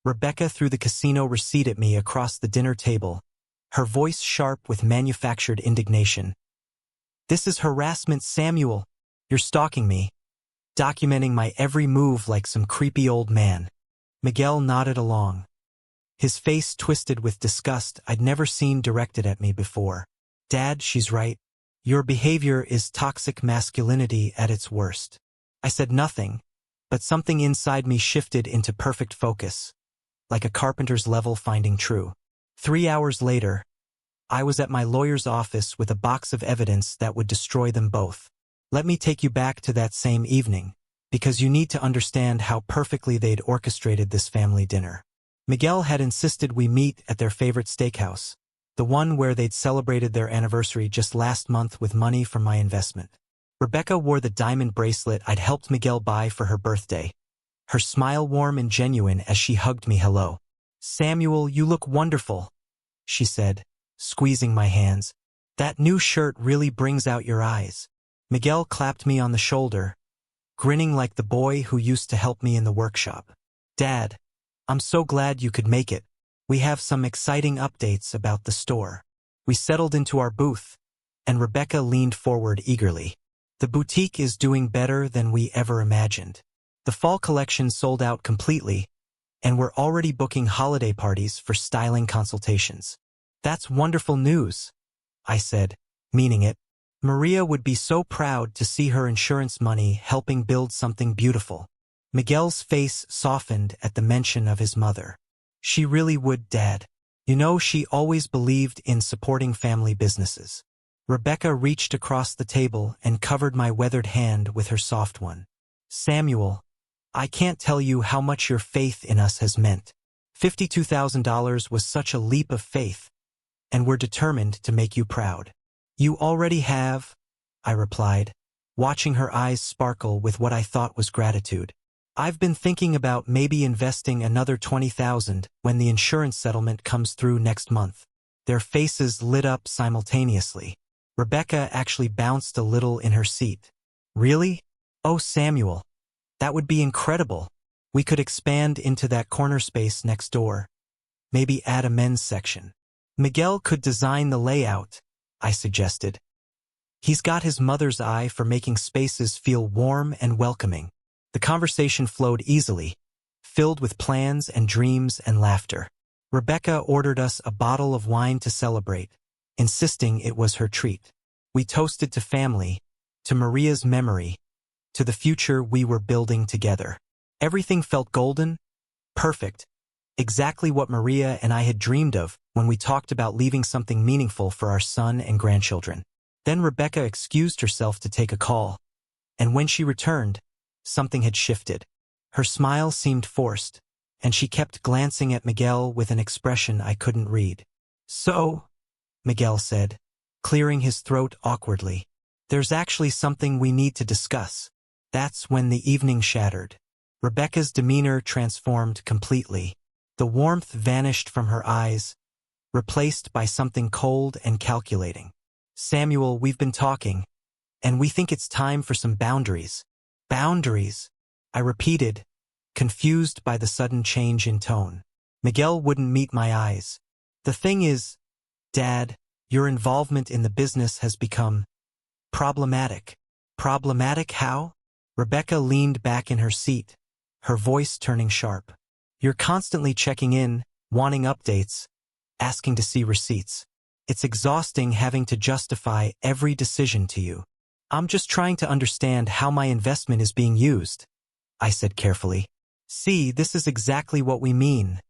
Rebecca threw the casino receipt at me across the dinner table, her voice sharp with manufactured indignation. "This is harassment, Samuel. You're stalking me, documenting my every move like some creepy old man." Miguel nodded along, his face twisted with disgust I'd never seen directed at me before. "Dad, she's right. Your behavior is toxic masculinity at its worst." I said nothing, but something inside me shifted into perfect focus, like a carpenter's level finding true. 3 hours later, I was at my lawyer's office with a box of evidence that would destroy them both. Let me take you back to that same evening, because you need to understand how perfectly they'd orchestrated this family dinner. Miguel had insisted we meet at their favorite steakhouse, the one where they'd celebrated their anniversary just last month with money from my investment. Rebecca wore the diamond bracelet I'd helped Miguel buy for her birthday, her smile warm and genuine as she hugged me hello. "Samuel, you look wonderful," she said, squeezing my hands. "That new shirt really brings out your eyes." Miguel clapped me on the shoulder, grinning like the boy who used to help me in the workshop. "Dad, I'm so glad you could make it. We have some exciting updates about the store." We settled into our booth, and Rebecca leaned forward eagerly. "The boutique is doing better than we ever imagined. The fall collection sold out completely, and we're already booking holiday parties for styling consultations." "That's wonderful news," I said, meaning it. Maria would be so proud to see her insurance money helping build something beautiful. Miguel's face softened at the mention of his mother. "She really would, Dad. You know, she always believed in supporting family businesses." Rebecca reached across the table and covered my weathered hand with her soft one. "Samuel, I can't tell you how much your faith in us has meant. $52,000 was such a leap of faith, and we're determined to make you proud." "You already have," I replied, watching her eyes sparkle with what I thought was gratitude. "I've been thinking about maybe investing another $20,000 when the insurance settlement comes through next month." Their faces lit up simultaneously. Rebecca actually bounced a little in her seat. "Really? Oh, Samuel, that would be incredible. We could expand into that corner space next door. Maybe add a men's section." "Miguel could design the layout," I suggested. "He's got his mother's eye for making spaces feel warm and welcoming." The conversation flowed easily, filled with plans and dreams and laughter. Rebecca ordered us a bottle of wine to celebrate, insisting it was her treat. We toasted to family, to Maria's memory, to the future we were building together. Everything felt golden, perfect, exactly what Maria and I had dreamed of when we talked about leaving something meaningful for our son and grandchildren. Then Rebecca excused herself to take a call, and when she returned, something had shifted. Her smile seemed forced, and she kept glancing at Miguel with an expression I couldn't read. "So," Miguel said, clearing his throat awkwardly, "there's actually something we need to discuss." That's when the evening shattered. Rebecca's demeanor transformed completely. The warmth vanished from her eyes, replaced by something cold and calculating. "Samuel, we've been talking, and we think it's time for some boundaries." "Boundaries?" I repeated, confused by the sudden change in tone. Miguel wouldn't meet my eyes. "The thing is, Dad, your involvement in the business has become problematic." "Problematic how?" Rebecca leaned back in her seat, her voice turning sharp. "You're constantly checking in, wanting updates, asking to see receipts. It's exhausting having to justify every decision to you." "I'm just trying to understand how my investment is being used," I said carefully. "See, this is exactly what we mean,"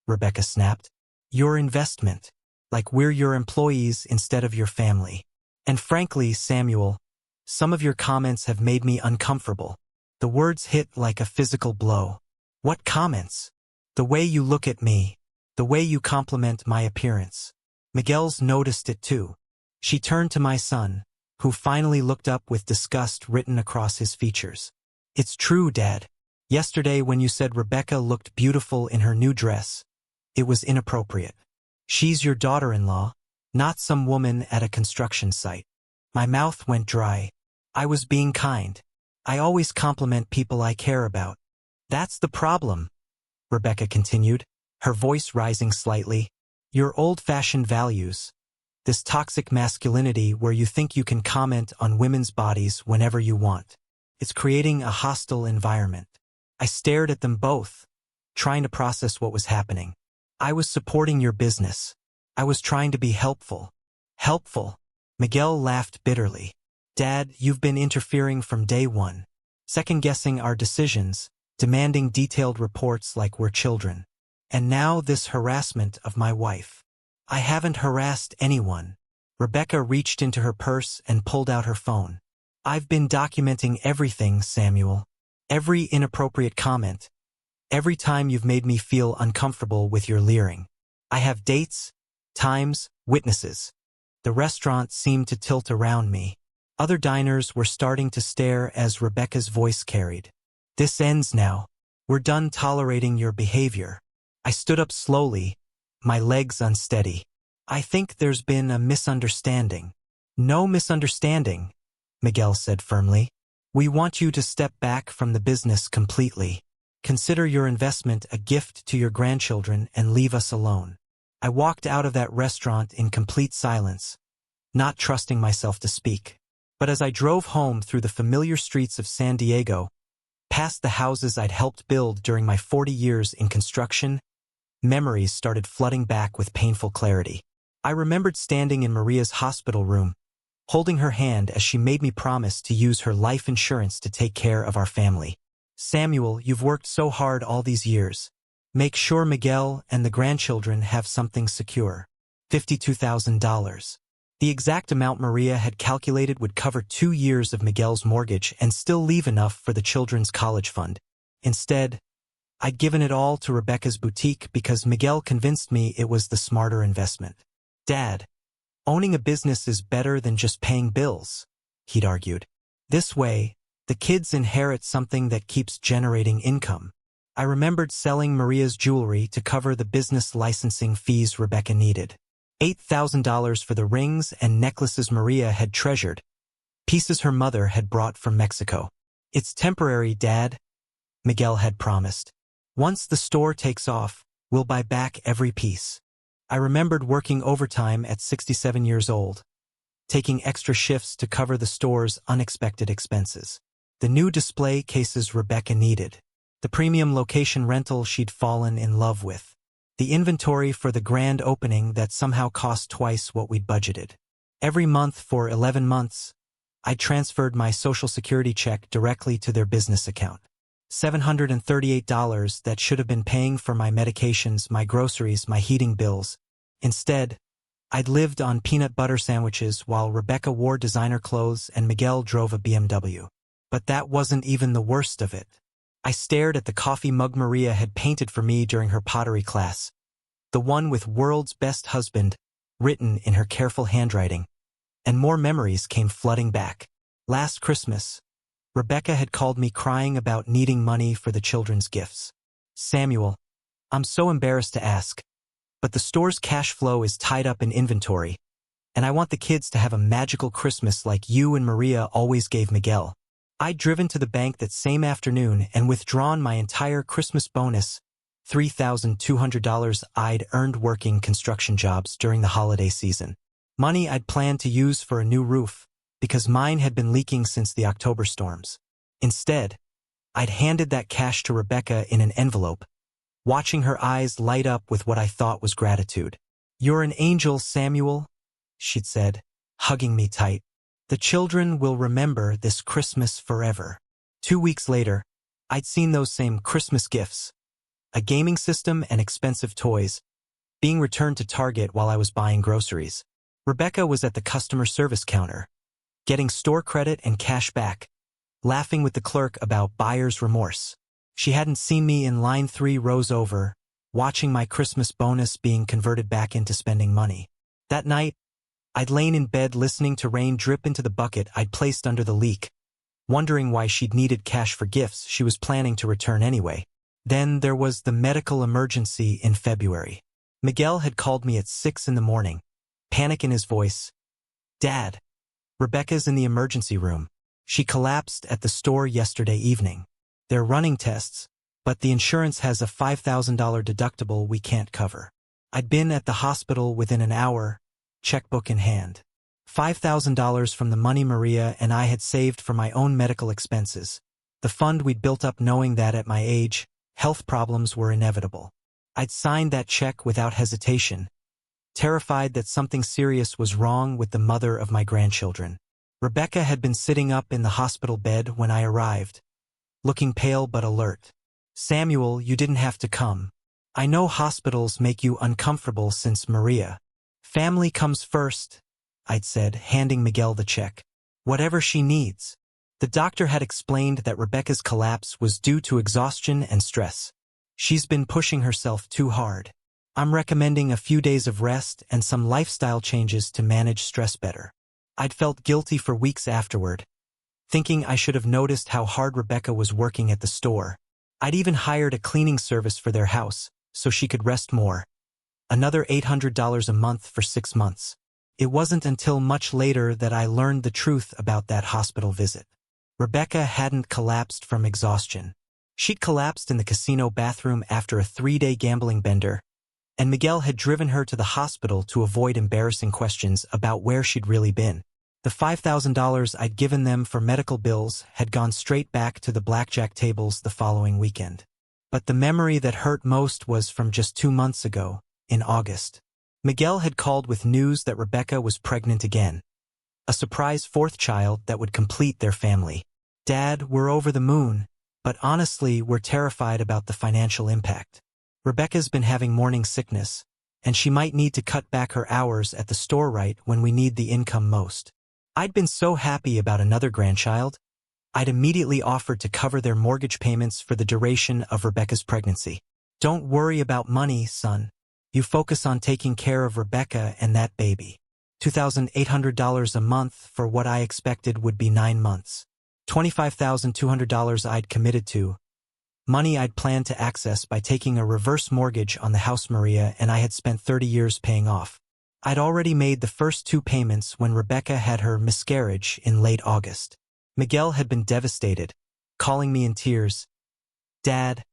Rebecca snapped. "Your investment, like we're your employees instead of your family. And frankly, Samuel, some of your comments have made me uncomfortable." The words hit like a physical blow. "What comments?" "The way you look at me, the way you compliment my appearance." Miguel's noticed it too. She turned to my son, who finally looked up with disgust written across his features. "It's true, Dad. Yesterday when you said Rebecca looked beautiful in her new dress, it was inappropriate. She's your daughter-in-law, not some woman at a construction site." My mouth went dry. I was being kind. I always compliment people I care about. "That's the problem," Rebecca continued, her voice rising slightly. Your old-fashioned values. This toxic masculinity where you think you can comment on women's bodies whenever you want. It's creating a hostile environment. I stared at them both, trying to process what was happening. I was supporting your business. I was trying to be helpful. Helpful? Miguel laughed bitterly. Dad, you've been interfering from day one. Second-guessing our decisions, demanding detailed reports like we're children. And now this harassment of my wife. I haven't harassed anyone. Rebecca reached into her purse and pulled out her phone. I've been documenting everything, Samuel. Every inappropriate comment. Every time you've made me feel uncomfortable with your leering. I have dates, times, witnesses. The restaurant seemed to tilt around me. Other diners were starting to stare as Rebecca's voice carried. This ends now. We're done tolerating your behavior. I stood up slowly, my legs unsteady. I think there's been a misunderstanding. No misunderstanding, Miguel said firmly. We want you to step back from the business completely. Consider your investment a gift to your grandchildren and leave us alone. I walked out of that restaurant in complete silence, not trusting myself to speak. But as I drove home through the familiar streets of San Diego, past the houses I'd helped build during my 40 years in construction, memories started flooding back with painful clarity. I remembered standing in Maria's hospital room, holding her hand as she made me promise to use her life insurance to take care of our family. Samuel, you've worked so hard all these years. Make sure Miguel and the grandchildren have something secure. $52,000. The exact amount Maria had calculated would cover 2 years of Miguel's mortgage and still leave enough for the children's college fund. Instead, I'd given it all to Rebecca's boutique because Miguel convinced me it was the smarter investment. Dad, owning a business is better than just paying bills, he'd argued. This way, the kids inherit something that keeps generating income. I remembered selling Maria's jewelry to cover the business licensing fees Rebecca needed. $8,000 for the rings and necklaces Maria had treasured, pieces her mother had brought from Mexico. It's temporary, Dad, Miguel had promised. Once the store takes off, we'll buy back every piece. I remembered working overtime at 67 years old, taking extra shifts to cover the store's unexpected expenses. The new display cases Rebecca needed, the premium location rental she'd fallen in love with, the inventory for the grand opening that somehow cost twice what we'd budgeted. Every month for 11 months, I transferred my Social Security check directly to their business account. $738 that should have been paying for my medications, my groceries, my heating bills. Instead, I'd lived on peanut butter sandwiches while Rebecca wore designer clothes and Miguel drove a BMW. But that wasn't even the worst of it. I stared at the coffee mug Maria had painted for me during her pottery class, the one with "World's Best Husband" written in her careful handwriting, and more memories came flooding back. Last Christmas, Rebecca had called me crying about needing money for the children's gifts. Samuel, I'm so embarrassed to ask, but the store's cash flow is tied up in inventory, and I want the kids to have a magical Christmas like you and Maria always gave Miguel. I'd driven to the bank that same afternoon and withdrawn my entire Christmas bonus, $3,200 I'd earned working construction jobs during the holiday season. Money I'd planned to use for a new roof, because mine had been leaking since the October storms. Instead, I'd handed that cash to Rebecca in an envelope, watching her eyes light up with what I thought was gratitude. You're an angel, Samuel, she'd said, hugging me tight. The children will remember this Christmas forever. 2 weeks later, I'd seen those same Christmas gifts, a gaming system and expensive toys, being returned to Target while I was buying groceries. Rebecca was at the customer service counter, getting store credit and cash back, laughing with the clerk about buyer's remorse. She hadn't seen me in line 3 rows over, watching my Christmas bonus being converted back into spending money. That night, I'd lain in bed listening to rain drip into the bucket I'd placed under the leak, wondering why she'd needed cash for gifts she was planning to return anyway. Then there was the medical emergency in February. Miguel had called me at 6 in the morning, panic in his voice. Dad, Rebecca's in the emergency room. She collapsed at the store yesterday evening. They're running tests, but the insurance has a $5,000 deductible we can't cover. I'd been at the hospital within an hour, checkbook in hand. $5,000 from the money Maria and I had saved for my own medical expenses. The fund we'd built up knowing that at my age, health problems were inevitable. I'd signed that check without hesitation, terrified that something serious was wrong with the mother of my grandchildren. Rebecca had been sitting up in the hospital bed when I arrived, looking pale but alert. "Samuel, you didn't have to come. I know hospitals make you uncomfortable since Maria. Family comes first," I'd said, handing Miguel the check. "Whatever she needs." The doctor had explained that Rebecca's collapse was due to exhaustion and stress. "She's been pushing herself too hard. I'm recommending a few days of rest and some lifestyle changes to manage stress better." I'd felt guilty for weeks afterward, thinking I should have noticed how hard Rebecca was working at the store. I'd even hired a cleaning service for their house, so she could rest more. Another $800 a month for 6 months. It wasn't until much later that I learned the truth about that hospital visit. Rebecca hadn't collapsed from exhaustion. She'd collapsed in the casino bathroom after a 3-day gambling bender, and Miguel had driven her to the hospital to avoid embarrassing questions about where she'd really been. The $5,000 I'd given them for medical bills had gone straight back to the blackjack tables the following weekend. But the memory that hurt most was from just 2 months ago, in August. Miguel had called with news that Rebecca was pregnant again. A surprise 4th child that would complete their family. "Dad, we're over the moon, but honestly, we're terrified about the financial impact. Rebecca's been having morning sickness, and she might need to cut back her hours at the store right when we need the income most." I'd been so happy about another grandchild, I'd immediately offered to cover their mortgage payments for the duration of Rebecca's pregnancy. "Don't worry about money, son. You focus on taking care of Rebecca and that baby." $2,800 a month for what I expected would be 9 months. $25,200 I'd committed to. Money I'd planned to access by taking a reverse mortgage on the house Maria and I had spent 30 years paying off. I'd already made the first 2 payments when Rebecca had her miscarriage in late August. Miguel had been devastated, calling me in tears. "Dad,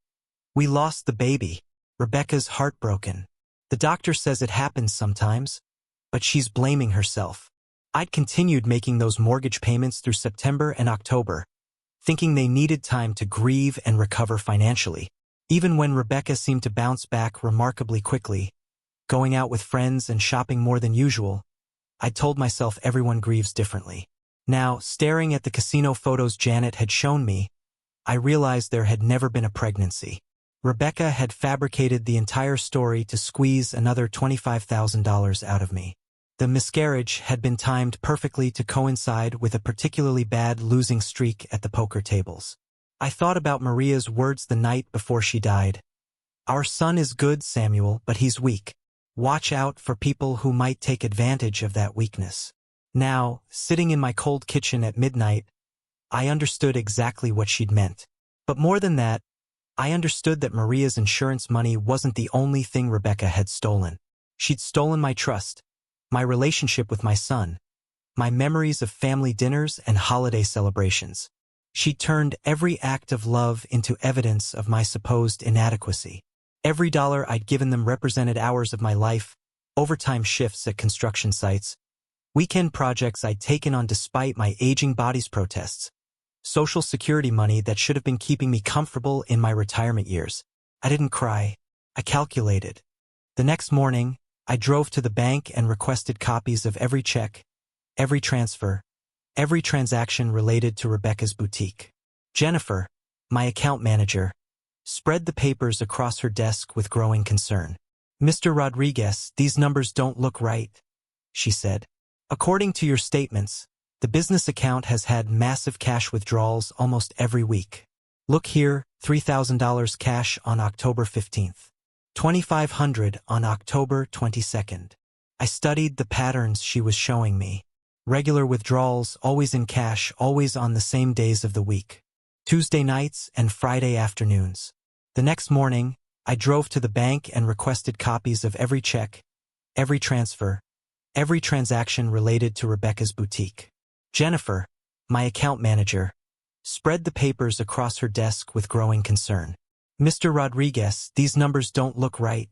we lost the baby. Rebecca's heartbroken. The doctor says it happens sometimes, but she's blaming herself." I'd continued making those mortgage payments through September and October, thinking they needed time to grieve and recover financially. Even when Rebecca seemed to bounce back remarkably quickly, going out with friends and shopping more than usual, I told myself everyone grieves differently. Now, staring at the casino photos Janet had shown me, I realized there had never been a pregnancy. Rebecca had fabricated the entire story to squeeze another $25,000 out of me. The miscarriage had been timed perfectly to coincide with a particularly bad losing streak at the poker tables. I thought about Maria's words the night before she died. "Our son is good, Samuel, but he's weak. Watch out for people who might take advantage of that weakness." Now, sitting in my cold kitchen at midnight, I understood exactly what she'd meant. But more than that, I understood that Maria's insurance money wasn't the only thing Rebecca had stolen. She'd stolen my trust, my relationship with my son, my memories of family dinners and holiday celebrations. She turned every act of love into evidence of my supposed inadequacy. Every dollar I'd given them represented hours of my life, overtime shifts at construction sites, weekend projects I'd taken on despite my aging body's protests, Social Security money that should have been keeping me comfortable in my retirement years. I didn't cry. I calculated. The next morning, I drove to the bank and requested copies of every check, every transfer, every transaction related to Rebecca's boutique. Jennifer, my account manager, spread the papers across her desk with growing concern. "Mr. Rodriguez, these numbers don't look right," she said. "According to your statements, the business account has had massive cash withdrawals almost every week. Look here, $3,000 cash on October 15th. $2,500 on October 22nd. I studied the patterns she was showing me. Regular withdrawals, always in cash, always on the same days of the week. Tuesday nights and Friday afternoons. The next morning, I drove to the bank and requested copies of every check, every transfer, every transaction related to Rebecca's boutique. Jennifer, my account manager, spread the papers across her desk with growing concern. Mr. Rodriguez, these numbers don't look right,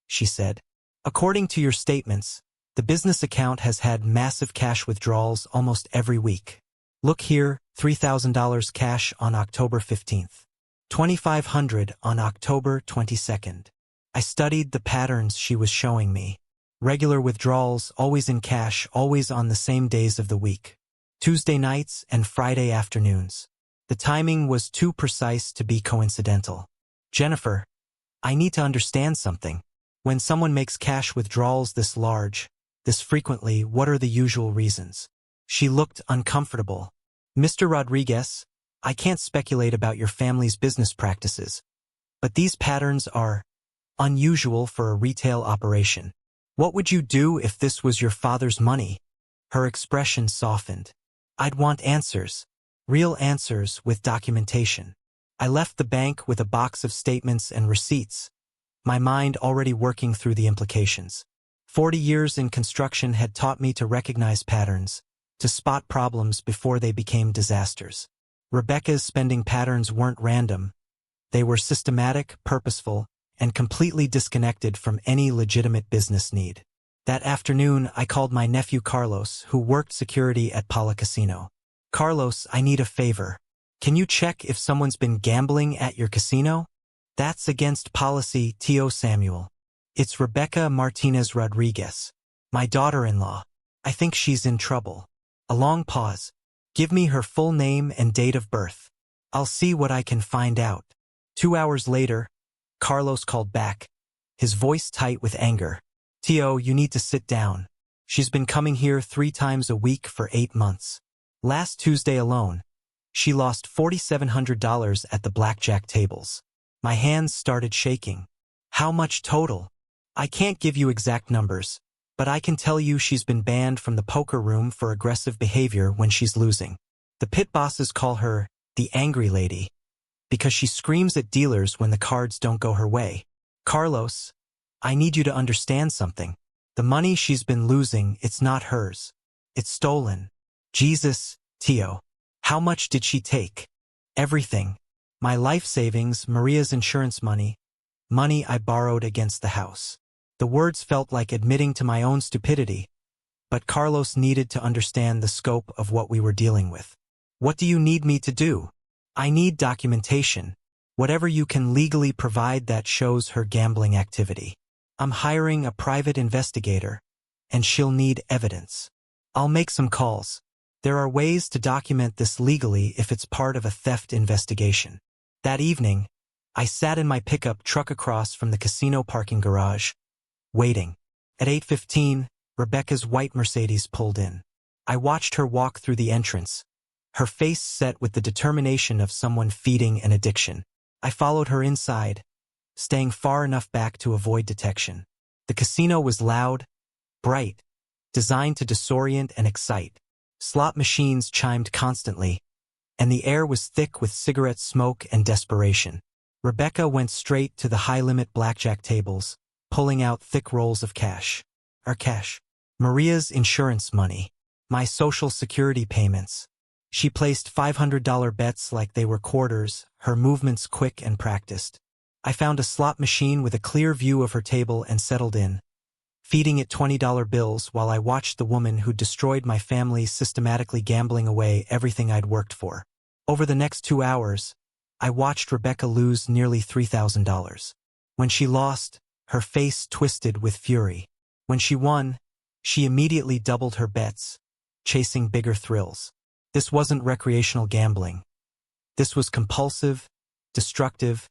she said. According to your statements, the business account has had massive cash withdrawals almost every week. Look here, $3,000 cash on October 15th. $2,500 on October 22nd. I studied the patterns she was showing me. Regular withdrawals, always in cash, always on the same days of the week. Tuesday nights and Friday afternoons. The timing was too precise to be coincidental. Jennifer, I need to understand something. When someone makes cash withdrawals this large, this frequently, what are the usual reasons? She looked uncomfortable. Mr. Rodriguez, I can't speculate about your family's business practices, but these patterns are unusual for a retail operation. What would you do if this was your father's money? Her expression softened. I'd want answers. Real answers with documentation. I left the bank with a box of statements and receipts, my mind already working through the implications. 40 years in construction had taught me to recognize patterns, to spot problems before they became disasters. Rebecca's spending patterns weren't random. They were systematic, purposeful, and completely disconnected from any legitimate business need. That afternoon, I called my nephew Carlos, who worked security at Pala Casino. Carlos, I need a favor. Can you check if someone's been gambling at your casino? That's against policy, Tio Samuel. It's Rebecca Martinez Rodriguez, my daughter-in-law. I think she's in trouble. A long pause. Give me her full name and date of birth. I'll see what I can find out. 2 hours later, Carlos called back, his voice tight with anger. Tio, you need to sit down. She's been coming here 3 times a week for 8 months. Last Tuesday alone, she lost $4,700 at the blackjack tables. My hands started shaking. How much total? I can't give you exact numbers, but I can tell you she's been banned from the poker room for aggressive behavior when she's losing. The pit bosses call her the angry lady because she screams at dealers when the cards don't go her way. Carlos, I need you to understand something. The money she's been losing, it's not hers. It's stolen. Jesus, Tio. How much did she take? Everything. My life savings, Maria's insurance money, money I borrowed against the house. The words felt like admitting to my own stupidity, but Carlos needed to understand the scope of what we were dealing with. What do you need me to do? I need documentation. Whatever you can legally provide that shows her gambling activity. I'm hiring a private investigator, and she'll need evidence. I'll make some calls. There are ways to document this legally if it's part of a theft investigation. That evening, I sat in my pickup truck across from the casino parking garage, waiting. At 8:15, Rebecca's white Mercedes pulled in. I watched her walk through the entrance, her face set with the determination of someone feeding an addiction. I followed her inside, staying far enough back to avoid detection. The casino was loud, bright, designed to disorient and excite. Slot machines chimed constantly, and the air was thick with cigarette smoke and desperation. Rebecca went straight to the high-limit blackjack tables, pulling out thick rolls of cash. Our cash. Maria's insurance money. My Social Security payments. She placed $500 bets like they were quarters, her movements quick and practiced. I found a slot machine with a clear view of her table and settled in, feeding it $20 bills while I watched the woman who destroyed my family systematically gambling away everything I'd worked for. Over the next 2 hours, I watched Rebecca lose nearly $3,000. When she lost, her face twisted with fury. When she won, she immediately doubled her bets, chasing bigger thrills. This wasn't recreational gambling. This was compulsive, destructive,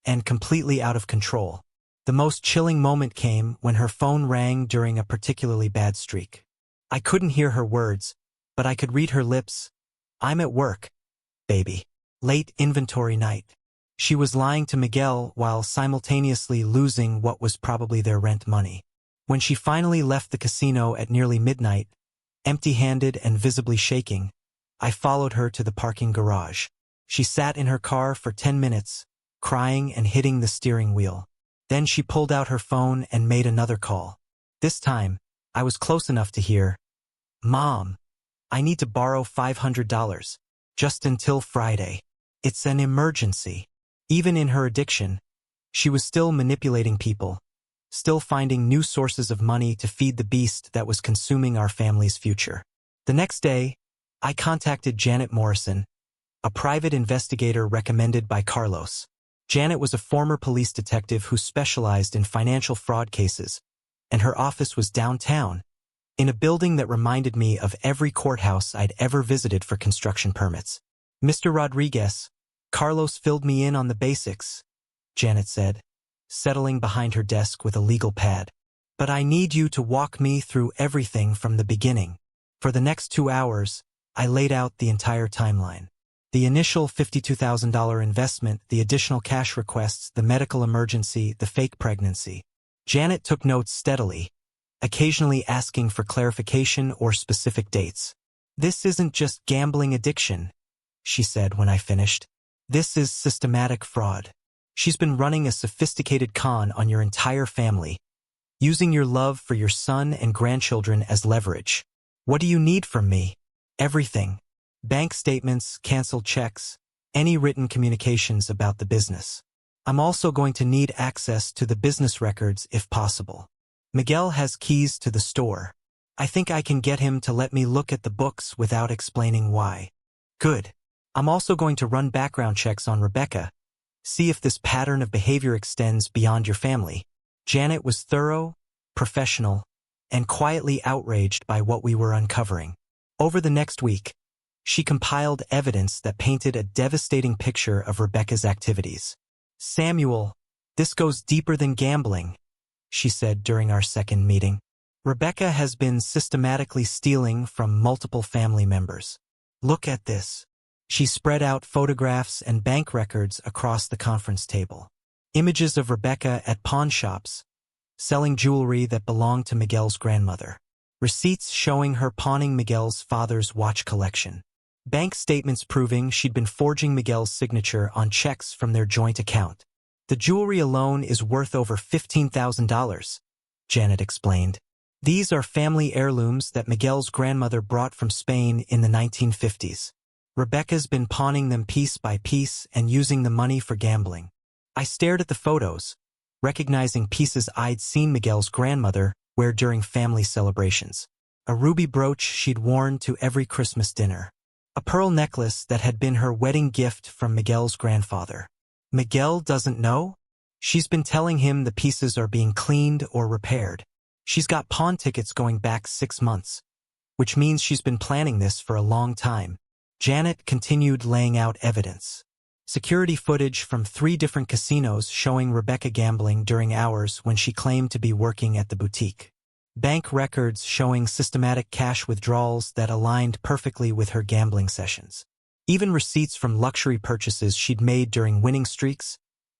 and completely out of control. The most chilling moment came when her phone rang during a particularly bad streak. I couldn't hear her words, but I could read her lips. I'm at work, baby. Late inventory night. She was lying to Miguel while simultaneously losing what was probably their rent money. When she finally left the casino at nearly midnight, empty-handed and visibly shaking, I followed her to the parking garage. She sat in her car for 10 minutes, crying and hitting the steering wheel. Then she pulled out her phone and made another call. This time, I was close enough to hear, "Mom, I need to borrow $500, just until Friday. It's an emergency." Even in her addiction, she was still manipulating people, still finding new sources of money to feed the beast that was consuming our family's future. The next day, I contacted Janet Morrison, a private investigator recommended by Carlos. Janet was a former police detective who specialized in financial fraud cases, and her office was downtown, in a building that reminded me of every courthouse I'd ever visited for construction permits. "Mr. Rodriguez, Carlos filled me in on the basics," Janet said, settling behind her desk with a legal pad. "But I need you to walk me through everything from the beginning." For the next 2 hours, I laid out the entire timeline. The initial $52,000 investment, the additional cash requests, the medical emergency, the fake pregnancy. Janet took notes steadily, occasionally asking for clarification or specific dates. "This isn't just gambling addiction," she said when I finished. "This is systematic fraud. She's been running a sophisticated con on your entire family, using your love for your son and grandchildren as leverage. What do you need from me?" "Everything. Bank statements, canceled checks, any written communications about the business. I'm also going to need access to the business records if possible. Miguel has keys to the store. I think I can get him to let me look at the books without explaining why." "Good. I'm also going to run background checks on Rebecca, see if this pattern of behavior extends beyond your family." Janet was thorough, professional, and quietly outraged by what we were uncovering. Over the next week, she compiled evidence that painted a devastating picture of Rebecca's activities. "Samuel, this goes deeper than gambling," she said during our second meeting. "Rebecca has been systematically stealing from multiple family members. Look at this." She spread out photographs and bank records across the conference table. Images of Rebecca at pawn shops, selling jewelry that belonged to Miguel's grandmother. Receipts showing her pawning Miguel's father's watch collection. Bank statements proving she'd been forging Miguel's signature on checks from their joint account. "The jewelry alone is worth over $15,000, Janet explained. "These are family heirlooms that Miguel's grandmother brought from Spain in the 1950s. Rebecca's been pawning them piece by piece and using the money for gambling." I stared at the photos, recognizing pieces I'd seen Miguel's grandmother wear during family celebrations. A ruby brooch she'd worn to every Christmas dinner. A pearl necklace that had been her wedding gift from Miguel's grandfather. Miguel doesn't know? She's been telling him the pieces are being cleaned or repaired. She's got pawn tickets going back 6 months, which means she's been planning this for a long time. Janet continued laying out evidence. Security footage from 3 different casinos showing Rebecca gambling during hours when she claimed to be working at the boutique. Bank records showing systematic cash withdrawals that aligned perfectly with her gambling sessions. Even receipts from luxury purchases she'd made during winning streaks,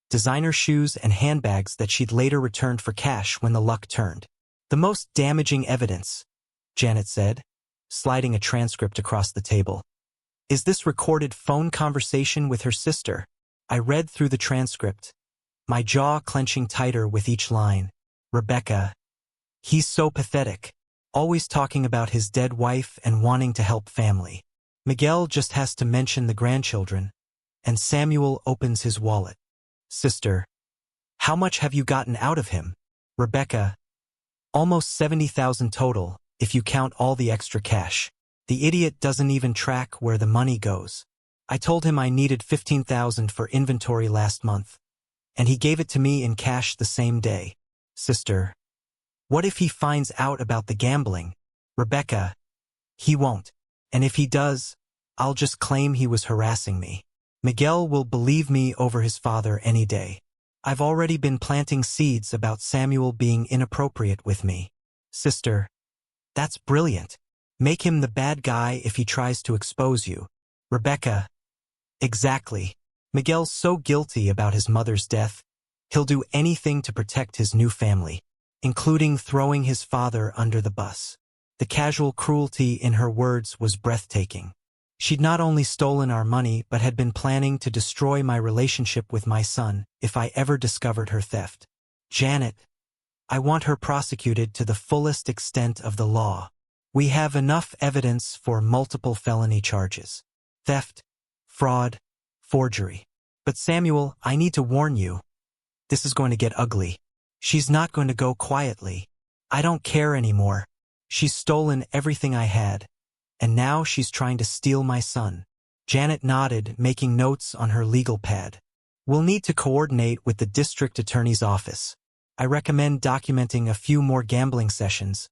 designer shoes and handbags that she'd later returned for cash when the luck turned. "The most damaging evidence," Janet said, sliding a transcript across the table, "is this recorded phone conversation with her sister." I read through the transcript, my jaw clenching tighter with each line. "Rebecca, he's so pathetic, always talking about his dead wife and wanting to help family. Miguel just has to mention the grandchildren, and Samuel opens his wallet. Sister, how much have you gotten out of him?" "Rebecca, almost 70,000 total, if you count all the extra cash. The idiot doesn't even track where the money goes. I told him I needed 15,000 for inventory last month, and he gave it to me in cash the same day. Sister, what if he finds out about the gambling?" "Rebecca, he won't. And if he does, I'll just claim he was harassing me. Miguel will believe me over his father any day. I've already been planting seeds about Samuel being inappropriate with me." "Sister, that's brilliant. Make him the bad guy if he tries to expose you." "Rebecca, exactly. Miguel's so guilty about his mother's death, he'll do anything to protect his new family, including throwing his father under the bus." The casual cruelty in her words was breathtaking. She'd not only stolen our money but had been planning to destroy my relationship with my son if I ever discovered her theft. "Janet, I want her prosecuted to the fullest extent of the law. We have enough evidence for multiple felony charges: theft, fraud, forgery. But Samuel, I need to warn you. This is going to get ugly. She's not going to go quietly. I don't care anymore. She's stolen everything I had. And now she's trying to steal my son. Janet nodded, making notes on her legal pad. We'll need to coordinate with the district attorney's office. I recommend documenting a few more gambling sessions,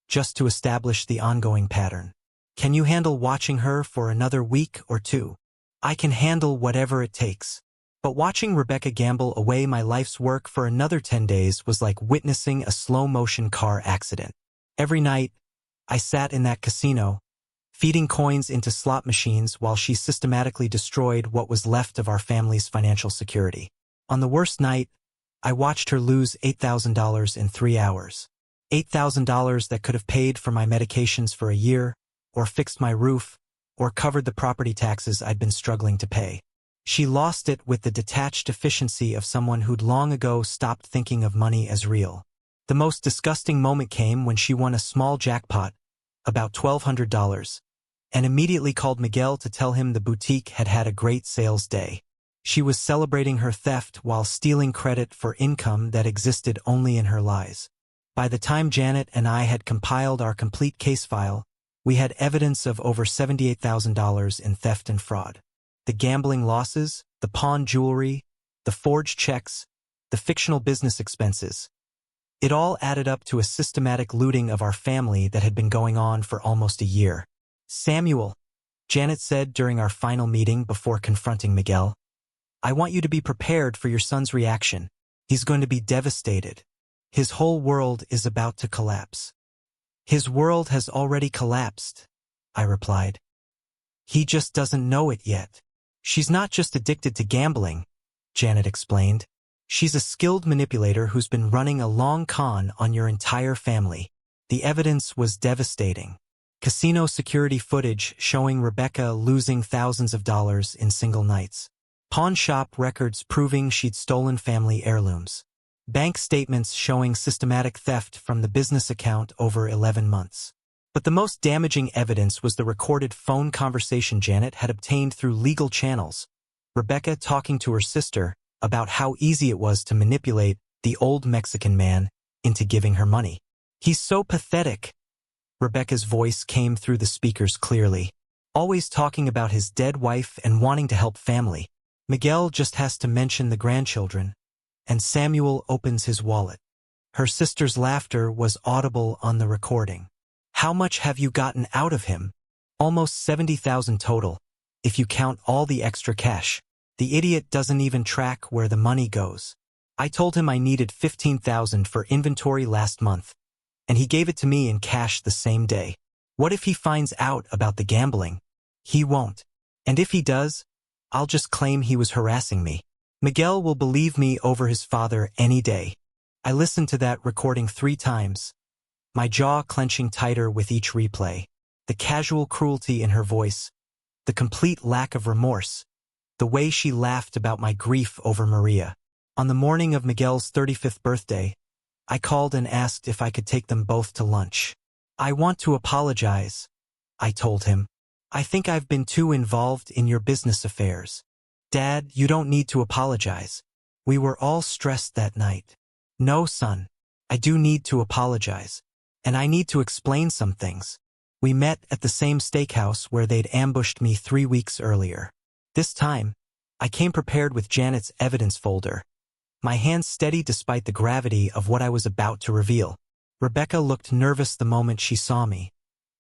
just to establish the ongoing pattern. Can you handle watching her for another week or two? I can handle whatever it takes. But watching Rebecca gamble away my life's work for another 10 days was like witnessing a slow-motion car accident. Every night, I sat in that casino, feeding coins into slot machines while she systematically destroyed what was left of our family's financial security. On the worst night, I watched her lose $8,000 in 3 hours. $8,000 that could have paid for my medications for a year, or fixed my roof, or covered the property taxes I'd been struggling to pay. She lost it with the detached efficiency of someone who'd long ago stopped thinking of money as real. The most disgusting moment came when she won a small jackpot, about $1,200, and immediately called Miguel to tell him the boutique had had a great sales day. She was celebrating her theft while stealing credit for income that existed only in her lies. By the time Janet and I had compiled our complete case file, we had evidence of over $78,000 in theft and fraud. The gambling losses, the pawn jewelry, the forged checks, the fictional business expenses. It all added up to a systematic looting of our family that had been going on for almost a year. Samuel, Janet said during our final meeting before confronting Miguel, I want you to be prepared for your son's reaction. He's going to be devastated. His whole world is about to collapse. His world has already collapsed, I replied. He just doesn't know it yet. She's not just addicted to gambling, Janet explained. She's a skilled manipulator who's been running a long con on your entire family. The evidence was devastating. Casino security footage showing Rebecca losing thousands of dollars in single nights. Pawn shop records proving she'd stolen family heirlooms. Bank statements showing systematic theft from the business account over 11 months. But the most damaging evidence was the recorded phone conversation Janet had obtained through legal channels. Rebecca talking to her sister about how easy it was to manipulate the old Mexican man into giving her money. He's so pathetic. Rebecca's voice came through the speakers clearly. Always talking about his dead wife and wanting to help family. Miguel just has to mention the grandchildren, and Samuel opens his wallet. Her sister's laughter was audible on the recording. How much have you gotten out of him? Almost 70,000 total, if you count all the extra cash. The idiot doesn't even track where the money goes. I told him I needed 15,000 for inventory last month, and he gave it to me in cash the same day. What if he finds out about the gambling? He won't. And if he does, I'll just claim he was harassing me. Miguel will believe me over his father any day. I listened to that recording 3 times, my jaw clenching tighter with each replay. The casual cruelty in her voice, the complete lack of remorse, the way she laughed about my grief over Maria. On the morning of Miguel's 35th birthday, I called and asked if I could take them both to lunch. I want to apologize, I told him. I think I've been too involved in your business affairs. Dad, you don't need to apologize. We were all stressed that night. No, son. I do need to apologize. And I need to explain some things. We met at the same steakhouse where they'd ambushed me 3 weeks earlier. This time, I came prepared with Janet's evidence folder, my hands steady despite the gravity of what I was about to reveal. Rebecca looked nervous the moment she saw me,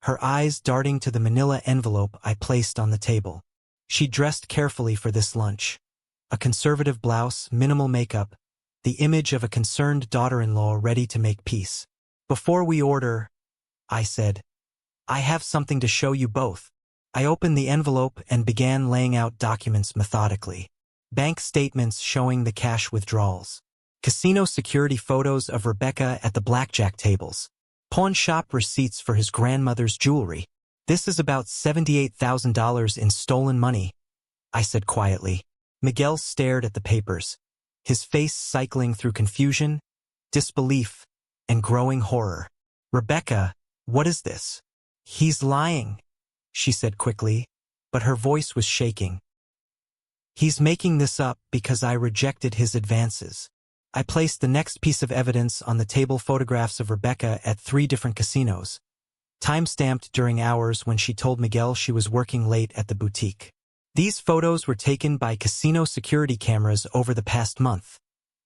her eyes darting to the manila envelope I placed on the table. She dressed carefully for this lunch. A conservative blouse, minimal makeup, the image of a concerned daughter-in-law ready to make peace. Before we order, I said, I have something to show you both. I opened the envelope and began laying out documents methodically. Bank statements showing the cash withdrawals. Casino security photos of Rebecca at the blackjack tables. Pawn shop receipts for his grandmother's jewelry. This is about $78,000 in stolen money, I said quietly. Miguel stared at the papers, his face cycling through confusion, disbelief, and growing horror. Rebecca, what is this? He's lying, she said quickly, but her voice was shaking. He's making this up because I rejected his advances. I placed the next piece of evidence on the table, photographs of Rebecca at 3 different casinos, time-stamped during hours when she told Miguel she was working late at the boutique. These photos were taken by casino security cameras over the past month,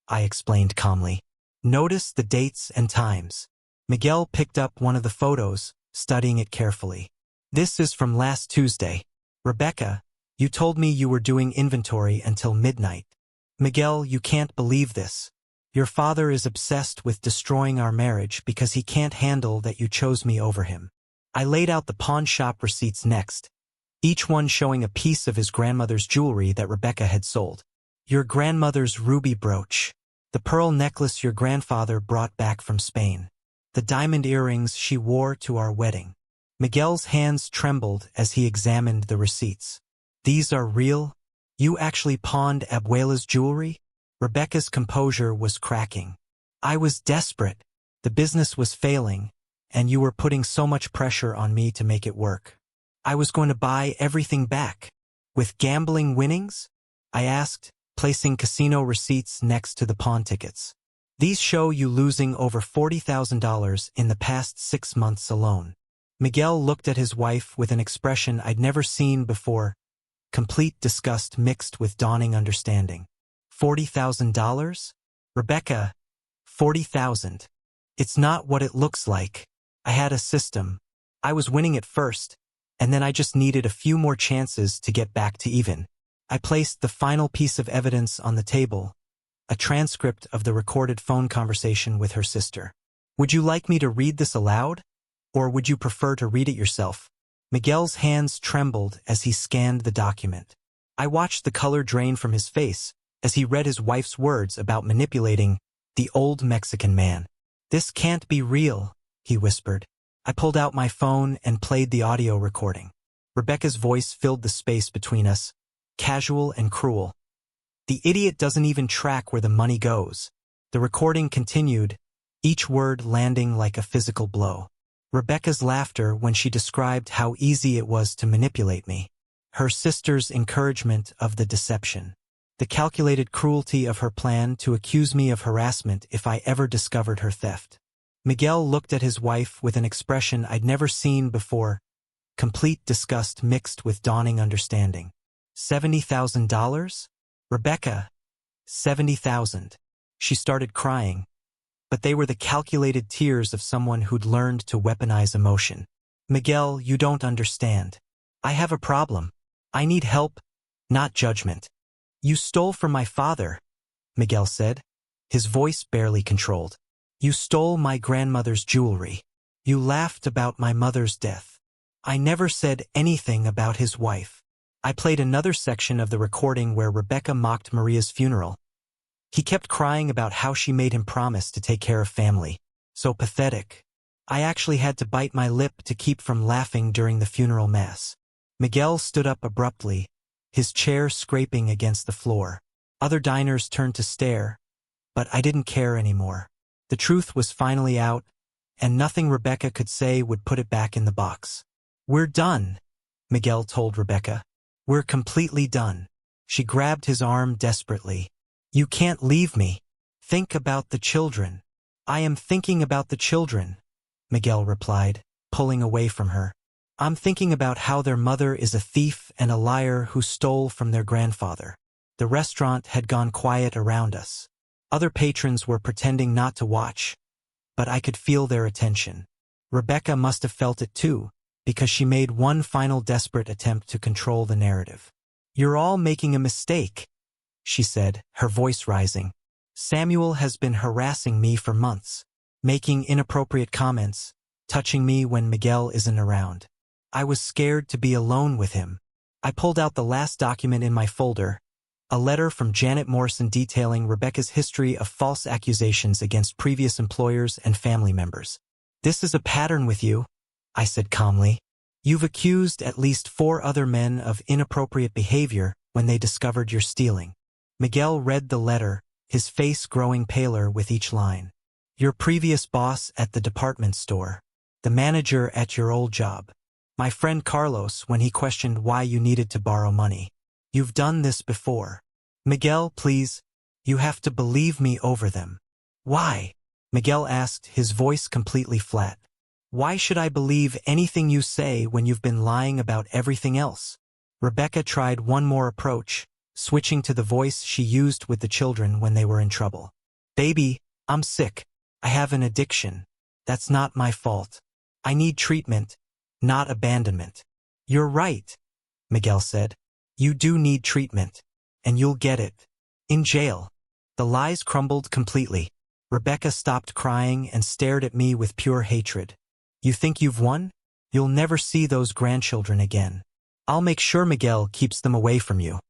I explained calmly. Notice the dates and times. Miguel picked up one of the photos, studying it carefully. This is from last Tuesday. Rebecca, you told me you were doing inventory until midnight. Miguel, you can't believe this. Your father is obsessed with destroying our marriage because he can't handle that you chose me over him. I laid out the pawn shop receipts next, each one showing a piece of his grandmother's jewelry that Rebecca had sold. Your grandmother's ruby brooch, the pearl necklace your grandfather brought back from Spain, the diamond earrings she wore to our wedding. Miguel's hands trembled as he examined the receipts. These are real? You actually pawned Abuela's jewelry? Rebecca's composure was cracking. I was desperate. The business was failing, and you were putting so much pressure on me to make it work. I was going to buy everything back. With gambling winnings? I asked, placing casino receipts next to the pawn tickets. These show you losing over $40,000 in the past 6 months alone. Miguel looked at his wife with an expression I'd never seen before, complete disgust mixed with dawning understanding. $40,000? Rebecca, $40,000. It's not what it looks like. I had a system. I was winning at first, and then I just needed a few more chances to get back to even. I placed the final piece of evidence on the table, a transcript of the recorded phone conversation with her sister. Would you like me to read this aloud? Or would you prefer to read it yourself? Miguel's hands trembled as he scanned the document. I watched the color drain from his face as he read his wife's words about manipulating the old Mexican man. This can't be real, he whispered. I pulled out my phone and played the audio recording. Rebecca's voice filled the space between us, casual and cruel. The idiot doesn't even track where the money goes. The recording continued, each word landing like a physical blow. Rebecca's laughter when she described how easy it was to manipulate me. Her sister's encouragement of the deception. The calculated cruelty of her plan to accuse me of harassment if I ever discovered her theft. Miguel looked at his wife with an expression I'd never seen before, complete disgust mixed with dawning understanding. $70,000? Rebecca, $70,000. She started crying, but they were the calculated tears of someone who'd learned to weaponize emotion. Miguel, you don't understand. I have a problem. I need help, not judgment. You stole from my father, Miguel said, his voice barely controlled. You stole my grandmother's jewelry. You laughed about my mother's death. I never said anything about his wife. I played another section of the recording where Rebecca mocked Maria's funeral. He kept crying about how she made him promise to take care of family. So pathetic. I actually had to bite my lip to keep from laughing during the funeral mass. Miguel stood up abruptly, his chair scraping against the floor. Other diners turned to stare, but I didn't care anymore. The truth was finally out, and nothing Rebecca could say would put it back in the box. We're done, Miguel told Rebecca. We're completely done. She grabbed his arm desperately. You can't leave me. Think about the children. I am thinking about the children, Miguel replied, pulling away from her. I'm thinking about how their mother is a thief and a liar who stole from their grandfather. The restaurant had gone quiet around us. Other patrons were pretending not to watch, but I could feel their attention. Rebecca must have felt it too, because she made one final desperate attempt to control the narrative. You're all making a mistake, she said, her voice rising. Samuel has been harassing me for months, making inappropriate comments, touching me when Miguel isn't around. I was scared to be alone with him. I pulled out the last document in my folder, a letter from Janet Morrison detailing Rebecca's history of false accusations against previous employers and family members. This is a pattern with you, I said calmly. You've accused at least 4 other men of inappropriate behavior when they discovered you're stealing. Miguel read the letter, his face growing paler with each line. Your previous boss at the department store, the manager at your old job, my friend Carlos when he questioned why you needed to borrow money. You've done this before. Miguel, please. You have to believe me over them. Why? Miguel asked, his voice completely flat. Why should I believe anything you say when you've been lying about everything else? Rebecca tried one more approach, switching to the voice she used with the children when they were in trouble. Baby, I'm sick. I have an addiction. That's not my fault. I need treatment, not abandonment. You're right, Miguel said. You do need treatment, and you'll get it. In jail. The lies crumbled completely. Rebecca stopped crying and stared at me with pure hatred. You think you've won? You'll never see those grandchildren again. I'll make sure Miguel keeps them away from you.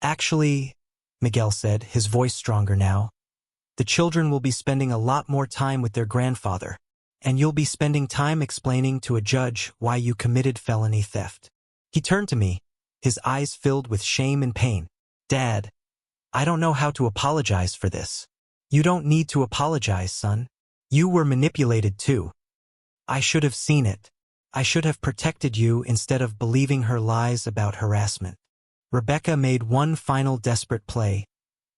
Actually, Miguel said, his voice stronger now, the children will be spending a lot more time with their grandfather, and you'll be spending time explaining to a judge why you committed felony theft. He turned to me, his eyes filled with shame and pain. Dad, I don't know how to apologize for this. You don't need to apologize, son. You were manipulated too. I should have seen it. I should have protected you instead of believing her lies about harassment. Rebecca made one final desperate play,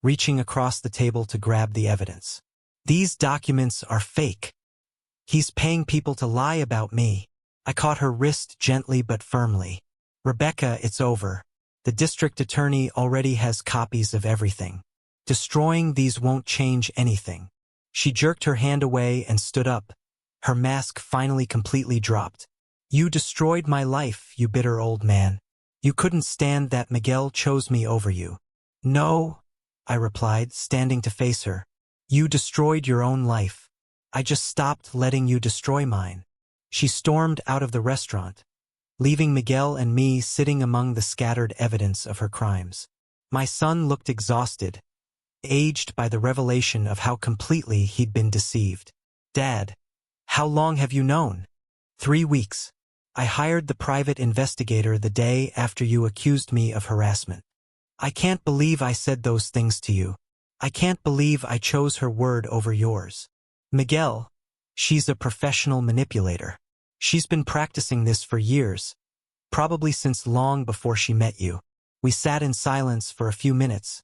reaching across the table to grab the evidence. These documents are fake. He's paying people to lie about me. I caught her wrist gently but firmly. Rebecca, it's over. The district attorney already has copies of everything. Destroying these won't change anything. She jerked her hand away and stood up. Her mask finally completely dropped. You destroyed my life, you bitter old man. You couldn't stand that Miguel chose me over you. No, I replied, standing to face her. You destroyed your own life. I just stopped letting you destroy mine. She stormed out of the restaurant, leaving Miguel and me sitting among the scattered evidence of her crimes. My son looked exhausted, aged by the revelation of how completely he'd been deceived. Dad, how long have you known? 3 weeks. I hired the private investigator the day after you accused me of harassment. I can't believe I said those things to you. I can't believe I chose her word over yours. Miguel, she's a professional manipulator. She's been practicing this for years, probably since long before she met you. We sat in silence for a few minutes,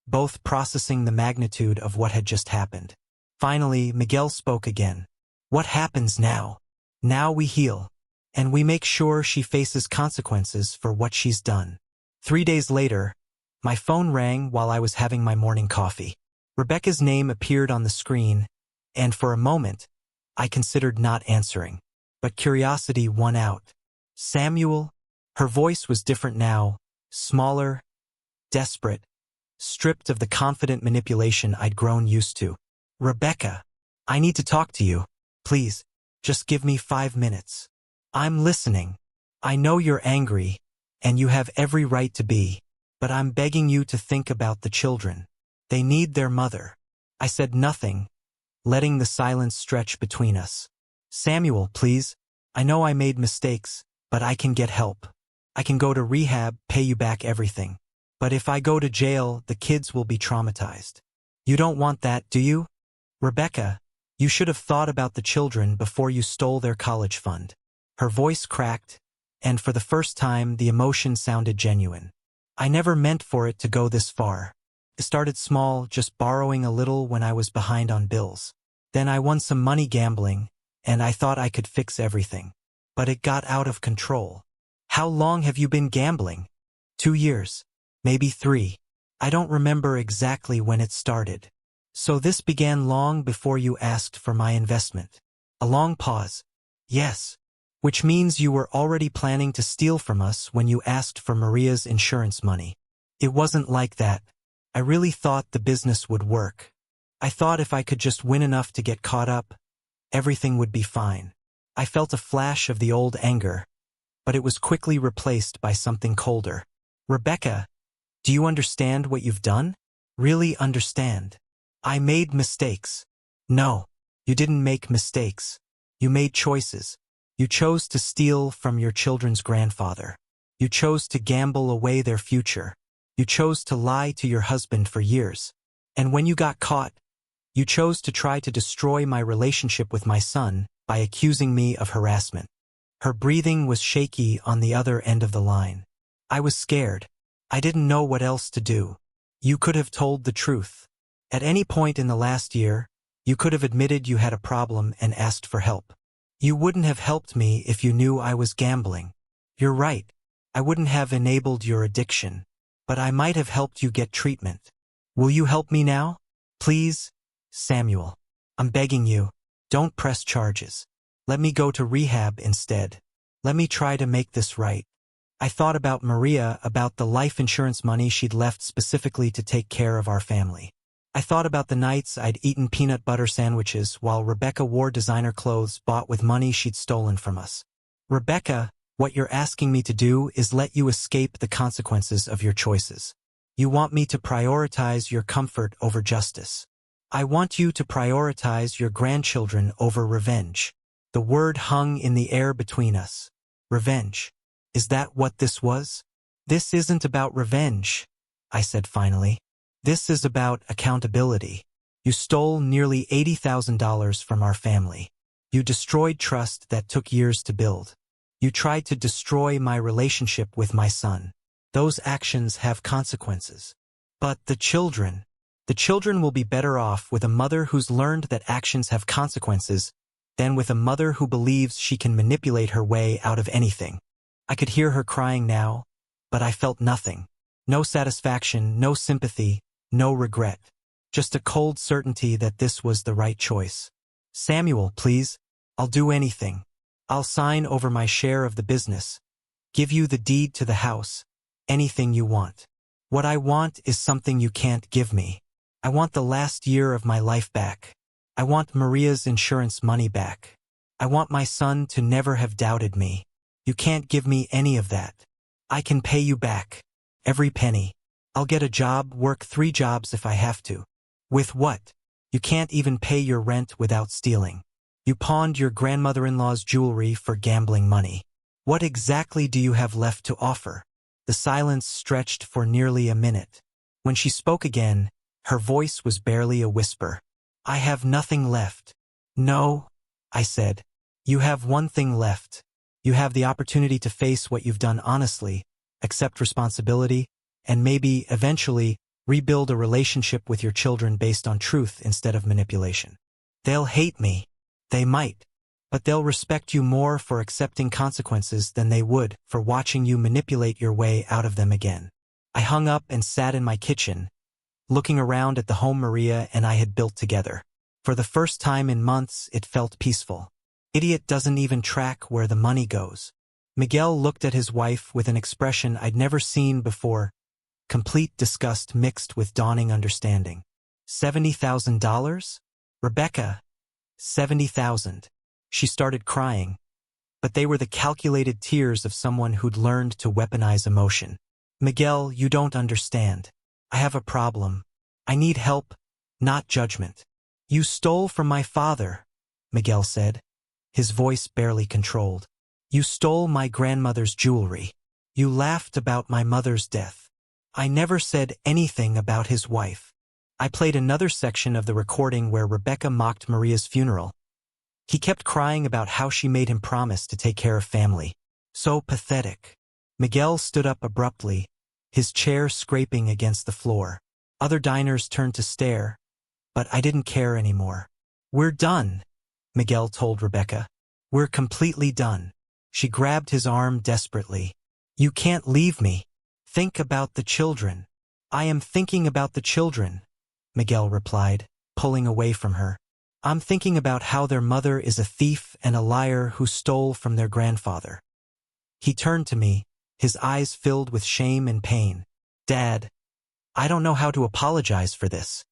both processing the magnitude of what had just happened. Finally, Miguel spoke again. What happens now? Now we heal, and we make sure she faces consequences for what she's done. 3 days later, my phone rang while I was having my morning coffee. Rebecca's name appeared on the screen, and for a moment, I considered not answering. But curiosity won out. Samuel? Her voice was different now, smaller, desperate, stripped of the confident manipulation I'd grown used to. Rebecca, I need to talk to you. Please, just give me 5 minutes. I'm listening. I know you're angry, and you have every right to be, but I'm begging you to think about the children. They need their mother. I said nothing, letting the silence stretch between us. Samuel, please. I know I made mistakes, but I can get help. I can go to rehab, pay you back everything. But if I go to jail, the kids will be traumatized. You don't want that, do you? Rebecca, you should have thought about the children before you stole their college fund. Her voice cracked, and for the first time, the emotion sounded genuine. I never meant for it to go this far. It started small, just borrowing a little when I was behind on bills. Then I won some money gambling, and I thought I could fix everything. But it got out of control. How long have you been gambling? 2 years. Maybe 3. I don't remember exactly when it started. So this began long before you asked for my investment. A long pause. Yes. Which means you were already planning to steal from us when you asked for Maria's insurance money. It wasn't like that. I really thought the business would work. I thought if I could just win enough to get caught up, everything would be fine. I felt a flash of the old anger, but it was quickly replaced by something colder. Rebecca, do you understand what you've done? Really understand? I made mistakes. No, you didn't make mistakes. You made choices. You chose to steal from your children's grandfather. You chose to gamble away their future. You chose to lie to your husband for years. And when you got caught, you chose to try to destroy my relationship with my son by accusing me of harassment. Her breathing was shaky on the other end of the line. I was scared. I didn't know what else to do. You could have told the truth. At any point in the last year, you could have admitted you had a problem and asked for help. You wouldn't have helped me if you knew I was gambling. You're right. I wouldn't have enabled your addiction. But I might have helped you get treatment. Will you help me now? Please, Samuel. I'm begging you. Don't press charges. Let me go to rehab instead. Let me try to make this right. I thought about Maria, about the life insurance money she'd left specifically to take care of our family. I thought about the nights I'd eaten peanut butter sandwiches while Rebecca wore designer clothes bought with money she'd stolen from us. Rebecca, what you're asking me to do is let you escape the consequences of your choices. You want me to prioritize your comfort over justice. I want you to prioritize your grandchildren over revenge. The word hung in the air between us. Revenge. Is that what this was? This isn't about revenge, I said finally. This is about accountability. You stole nearly $80,000 from our family. You destroyed trust that took years to build. You tried to destroy my relationship with my son. Those actions have consequences. But the children will be better off with a mother who's learned that actions have consequences than with a mother who believes she can manipulate her way out of anything. I could hear her crying now, but I felt nothing. No satisfaction, no sympathy, no regret. Just a cold certainty that this was the right choice. Samuel, please. I'll do anything. I'll sign over my share of the business. Give you the deed to the house. Anything you want. What I want is something you can't give me. I want the last year of my life back. I want Maria's insurance money back. I want my son to never have doubted me. You can't give me any of that. I can pay you back. Every penny. I'll get a job, work 3 jobs if I have to. With what? You can't even pay your rent without stealing. You pawned your grandmother-in-law's jewelry for gambling money. What exactly do you have left to offer? The silence stretched for nearly a minute. When she spoke again, her voice was barely a whisper. I have nothing left. No, I said. You have one thing left. You have the opportunity to face what you've done honestly, accept responsibility, and maybe, eventually, rebuild a relationship with your children based on truth instead of manipulation. They'll hate me. They might. But they'll respect you more for accepting consequences than they would for watching you manipulate your way out of them again. I hung up and sat in my kitchen, looking around at the home Maria and I had built together. For the first time in months, it felt peaceful. Idiot doesn't even track where the money goes. Miguel looked at his wife with an expression I'd never seen before, complete disgust mixed with dawning understanding. $70,000? Rebecca, $70,000. She started crying, but they were the calculated tears of someone who'd learned to weaponize emotion. Miguel, you don't understand. I have a problem. I need help, not judgment. You stole from my father, Miguel said, his voice barely controlled. You stole my grandmother's jewelry. You laughed about my mother's death. I never said anything about his wife. I played another section of the recording where Rebecca mocked Maria's funeral. He kept crying about how she made him promise to take care of family. So pathetic. Miguel stood up abruptly, his chair scraping against the floor. Other diners turned to stare, but I didn't care anymore. We're done, Miguel told Rebecca. We're completely done. She grabbed his arm desperately. You can't leave me. Think about the children. I am thinking about the children, Miguel replied, pulling away from her. I'm thinking about how their mother is a thief and a liar who stole from their grandfather. He turned to me, his eyes filled with shame and pain. Dad, I don't know how to apologize for this.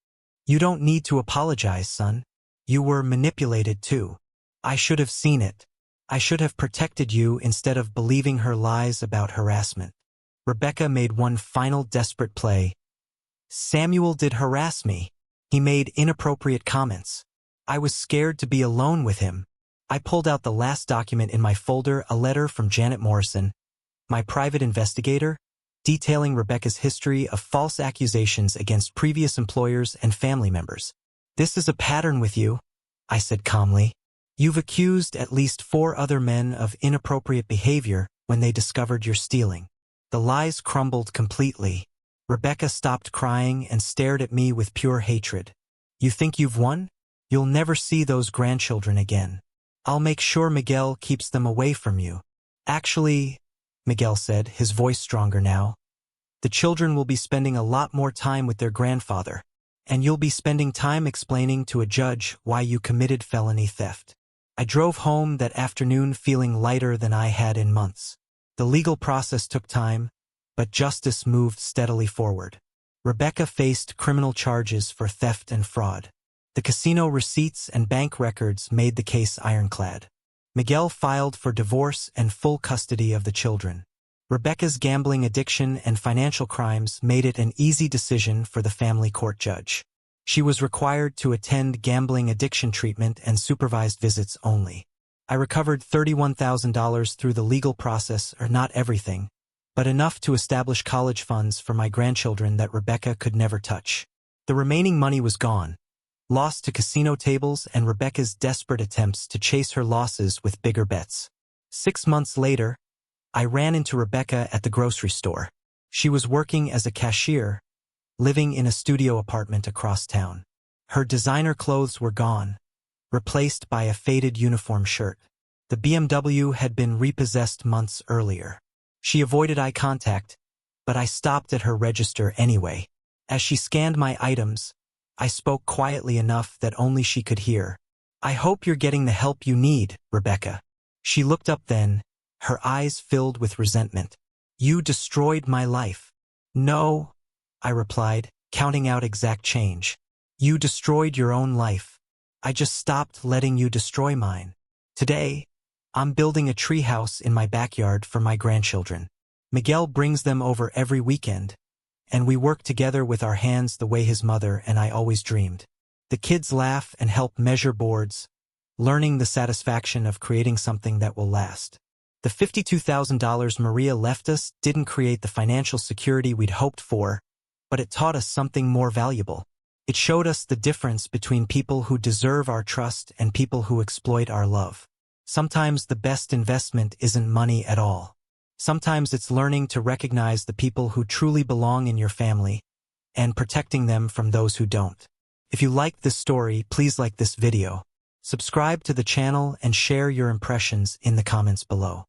You don't need to apologize, son. You were manipulated too. I should have seen it. I should have protected you instead of believing her lies about harassment. Rebecca made one final desperate play. Samuel did harass me. He made inappropriate comments. I was scared to be alone with him. I pulled out the last document in my folder, a letter from Janet Morrison, my private investigator, detailing Rebecca's history of false accusations against previous employers and family members. This is a pattern with you, I said calmly. You've accused at least 4 other men of inappropriate behavior when they discovered your stealing. The lies crumbled completely. Rebecca stopped crying and stared at me with pure hatred. You think you've won? You'll never see those grandchildren again. I'll make sure Miguel keeps them away from you. Actually, Miguel said, his voice stronger now, the children will be spending a lot more time with their grandfather, and you'll be spending time explaining to a judge why you committed felony theft. I drove home that afternoon feeling lighter than I had in months. The legal process took time, but justice moved steadily forward. Rebecca faced criminal charges for theft and fraud. The casino receipts and bank records made the case ironclad. Miguel filed for divorce and full custody of the children. Rebecca's gambling addiction and financial crimes made it an easy decision for the family court judge. She was required to attend gambling addiction treatment and supervised visits only. I recovered $31,000 through the legal process, or not everything, but enough to establish college funds for my grandchildren that Rebecca could never touch. The remaining money was gone, lost to casino tables and Rebecca's desperate attempts to chase her losses with bigger bets. 6 months later, I ran into Rebecca at the grocery store. She was working as a cashier, living in a studio apartment across town. Her designer clothes were gone, replaced by a faded uniform shirt. The BMW had been repossessed months earlier. She avoided eye contact, but I stopped at her register anyway. As she scanned my items, I spoke quietly enough that only she could hear. I hope you're getting the help you need, Rebecca. She looked up then, her eyes filled with resentment. You destroyed my life. No, I replied, counting out exact change. You destroyed your own life. I just stopped letting you destroy mine. Today, I'm building a treehouse in my backyard for my grandchildren. Miguel brings them over every weekend, and we work together with our hands the way his mother and I always dreamed. The kids laugh and help measure boards, learning the satisfaction of creating something that will last. The $52,000 Maria left us didn't create the financial security we'd hoped for, but it taught us something more valuable. It showed us the difference between people who deserve our trust and people who exploit our love. Sometimes the best investment isn't money at all. Sometimes it's learning to recognize the people who truly belong in your family and protecting them from those who don't. If you liked this story, please like this video, subscribe to the channel and share your impressions in the comments below.